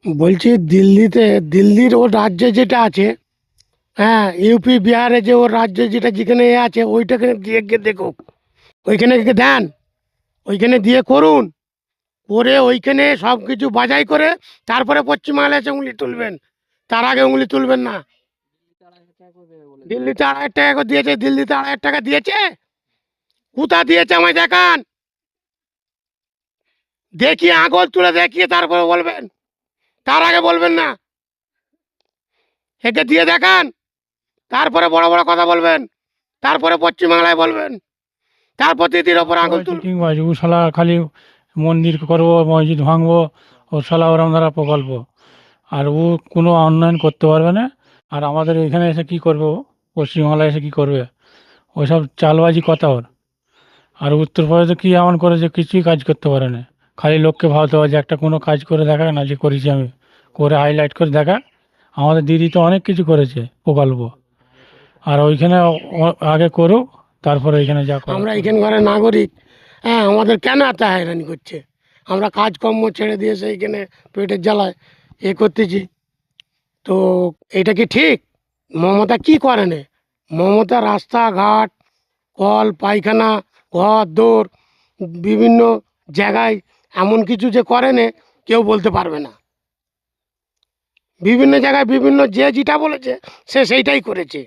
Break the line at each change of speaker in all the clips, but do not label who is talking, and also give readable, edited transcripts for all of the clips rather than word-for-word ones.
বলছি দিল্লিতে, দিল্লির ওর রাজ্যে যেটা আছে, হ্যাঁ, ইউপি বিহারে যে ওর রাজ্যে যেটা যেখানে এ আছে ওইটাকে দিয়ে গিয়ে দেখো, ওইখানে গিয়ে দেন, ওইখানে দিয়ে করুন, করে ওইখানে সব কিছু বাজাই করে তারপরে পশ্চিমবাংলায় এসে উঙ্গলি তুলবেন, তার আগে উঙ্গলি তুলবেন না। দিল্লিতে 2,500 টাকা করে দিয়েছে, দিল্লিতে 2,500 টাকা দিয়েছে, কোথা দিয়েছে আমায় দেখান, দেখিয়ে আঙুল তুলে দেখিয়ে তারপরে বলবেন, তার আগে বলবেন না। একে দিয়ে দেখান, তারপরে বড় বড় কথা বলবেন, তারপরে পশ্চিমবাংলায় বলবেন, তারপর দিদির ওপর আঙুল তুলবেন।
চিটিংবাজ ও শালা খালি মন্দির করবো, মসজিদ ভাঙবো, ও শালা ওরম ধারা প্রকল্প। আর ও কোনো উন্নয়ন করতে পারবে না। আর আমাদের এখানে এসে কি করবে, ও পশ্চিমবাংলায় এসে কি করবে? ওইসব চালবাজি কথা ওর। আর উত্তরপ্রদেশে কি এমন করে যে কিছুই কাজ করতে পারে না। খালি লোককে ভাবতে হবে যে একটা কোনো কাজ করে দেখা না, যে করেছি আমি, করে হাইলাইট করে দেখা। আমাদের দিদি তো অনেক কিছু করেছে প্রকল্প। আর ওইখানে আগে করুক, তারপরে ওইখানে যা করার
আমরা
করুক।
এখানকার নাগরিক, হ্যাঁ, আমাদের কেন এত হয়রানি করছে? আমরা কাজকর্ম ছেড়ে দিয়ে সেইখানে পেটের জ্বালায় এ করতেছি, তো এটা কি ঠিক? মমতা কি করে না? মমতা রাস্তাঘাট, কল পায়খানা, ঘর দৌড়, বিভিন্ন জায়গায় এমন কিছু যে করে না কেউ বলতে পারবে না। বিভিন্ন জায়গায় বিভিন্ন যে যেটা বলেছে সে সেইটাই করেছে।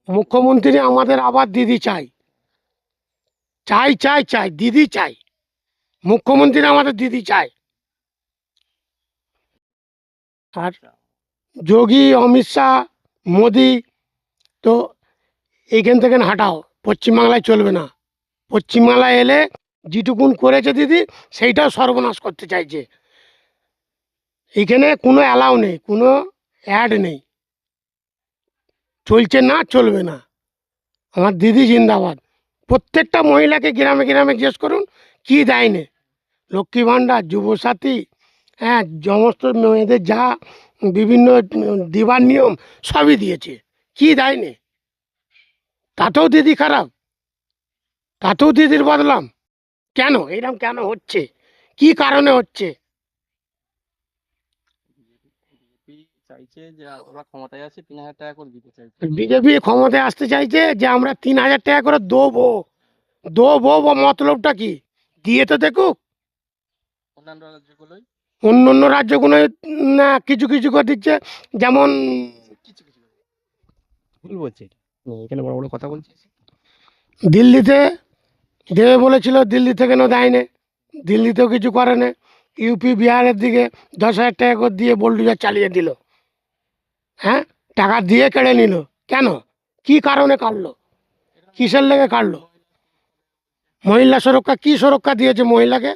মুখ্যমন্ত্রী আমাদের আবার দিদি চাই, চাই চাই চাই, দিদি চাই, মুখ্যমন্ত্রী আমাদের দিদি চাই। আর যোগী, অমিত শাহ, মোদি, তো এইখান থেকে হাঁটাও, পশ্চিমবাংলায় চলবে না। পশ্চিমবাংলায় এলে যেটুকুন করেছে দিদি সেইটাও সর্বনাশ করতে চাইছে। এইখানে কোনো অ্যালাউ নেই, কোনো অ্যাড নেই, চলছে না, চলবে না। আমার দিদি জিন্দাবাদ। প্রত্যেকটা মহিলাকে গ্রামে গ্রামে জিজ্ঞেস করুন কি দেয়নি, লক্ষ্মী ভাণ্ডার, যুবসাথী, হ্যাঁ, সমস্ত মেয়েদের যা বিভিন্ন দিবার নিয়ম সবই দিয়েছে, কি দেয়নি? তাতেও দিদি খারাপ, তাতেও দিদির বদলাম কেন? এইরকম কেন হচ্ছে? কি কারণে হচ্ছে? বিজেপি ক্ষমতায় আসতে চাইছে যে আমরা 3,000 টাকা করে দেবো, দেবো, মতলবটা কি? দিয়ে তো দেখুক। অন্য অন্য রাজ্যগুলো না কিছু কিছু করে দিচ্ছে, যেমন ভুল বলছে, এখানে বড় বড় কথা বলছে। দিল্লিতে দেবে বলেছিল, দিল্লি থেকে দেয়নি, দিল্লিতেও কিছু করে না। ইউপি বিহারের দিকে 10,000 টাকা করে দিয়ে বোলডুজার চালিয়ে দিল, হ্যাঁ, টাকা দিয়ে কেড়ে নিল। কেন? কি কারণে কাটলো? কিসের লেগে কাটলো? মহিলা সুরক্ষা, কি সুরক্ষা দিয়েছে মহিলাকে?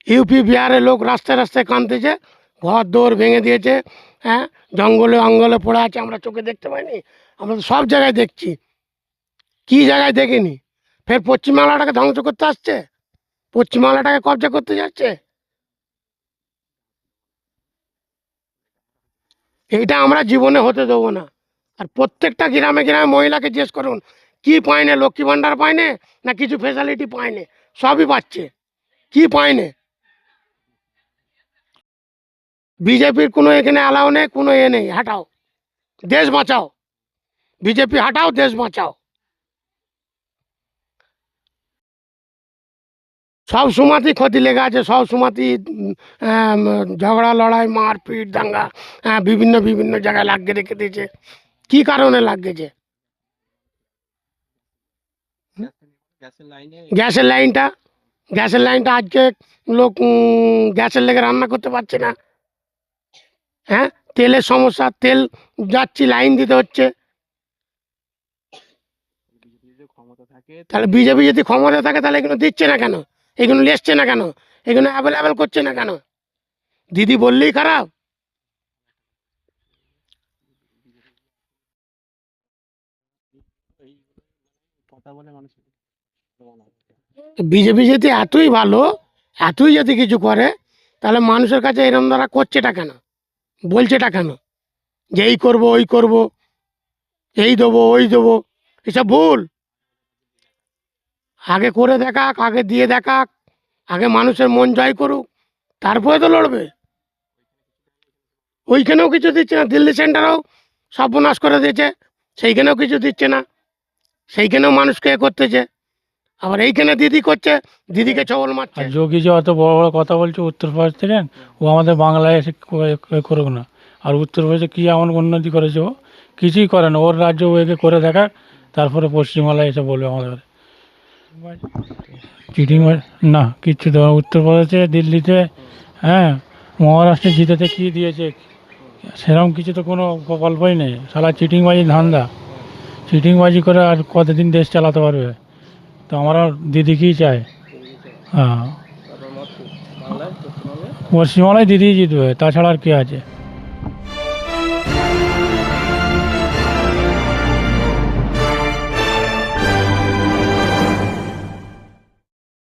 ইউপি বিহারের লোক রাস্তায় রাস্তায় কাঁদতেছে, ঘর দৌড় ভেঙে দিয়েছে, হ্যাঁ, জঙ্গলে অঙ্গলে পড়ে আছে, আমরা চোখে দেখতে পাইনি? আমরা তো সব জায়গায় দেখছি, কি জায়গায় দেখিনি? ফের পশ্চিমবাংলাটাকে ধ্বংস করতে আসছে, পশ্চিমবাংলাটাকে কবজা করতে যাচ্ছে। এইটা আমরা জীবনে হতে দেবো না। আর প্রত্যেকটা গ্রামে গ্রামে মহিলাকে জিজ্ঞেস করুন কি পায়নি, লক্ষ্মী ভাণ্ডার পায়নি না কিছু ফেসিলিটি পায়নি? সবই পাচ্ছে, কি পায়নি? বিজেপির কোনো এখানে অ্যালাউ নেই, কোনো এ নেই, হাঁটাও, দেশ বাঁচাও, বিজেপি হাঁটাও, দেশ বাঁচাও। সব সময়তেই ক্ষতি লেগে আছে, সব সময়তেই ঝগড়া লড়াই মারপিট দাঙ্গা, বিভিন্ন বিভিন্ন জায়গায় লাগিয়ে রেখে দিয়েছে। কি কারণে লাগিয়েছে? গ্যাসের লাইনটা, গ্যাসের লাইনটা আজকে লোক গ্যাসের লেগে রান্না করতে পারছে না, হ্যাঁ, তেলের সমস্যা, তেল যাচ্ছি লাইন দিতে হচ্ছে। তাহলে বিজেপি যদি ক্ষমতা থাকে তাহলে এগুলো দিচ্ছে না কেন? এগুলো এসছে না কেন? এগুলো অ্যাভেলেবেল করছে না কেন? দিদি বললেই খারাপ? বিজেপি যদি এতই ভালো, এতই যদি কিছু করে, তাহলে মানুষের কাছে এরম দ্বারা করছেটা কেন, বলছেটা কেন যে এই করবো ওই করবো, এই দেবো ওই দেবো? এসব ভুল। আগে করে দেখাক, আগে দিয়ে দেখাক, আগে মানুষের মন জয় করুক, তারপরে তো লড়বে। ওইখানেও কিছু দিচ্ছে না, দিল্লি সেন্টারেও সর্বনাশ করে দিয়েছে, সেইখানেও কিছু দিচ্ছে না, সেইখানেও মানুষকে এ করতেছে। আবার এইখানে দিদি করছে, দিদিকে ছবল মারছে।
আর যোগী যে অত বড় বড় কথা বলছে উত্তরপ্রদেশ থেকে, ও আমাদের বাংলায় এসে করুক না। আর উত্তরপ্রদেশে কী এমন উন্নতি করেছে, ও কিছুই করে না। ওর রাজ্য ও একে করে দেখাক, তারপরে পশ্চিমবাংলায় এসে বলবে আমাদের চিটিং। না, কিচ্ছু দেওয়া উত্তরপ্রদেশে, দিল্লিতে, হ্যাঁ, মহারাষ্ট্রে জিতেতে কী দিয়েছে, সেরকম কিছু তো কোনো গল্পই নেই। শালা চিটিংবাজি ধান্দা, চিটিংবাজি করে আর কতদিন দেশ চালাতে পারবে। তো আমরা দিদিকেই চাই। হ্যাঁ, পশ্চিমবাংলায় দিদিই জিতবে, তাছাড়া আর কে আছে।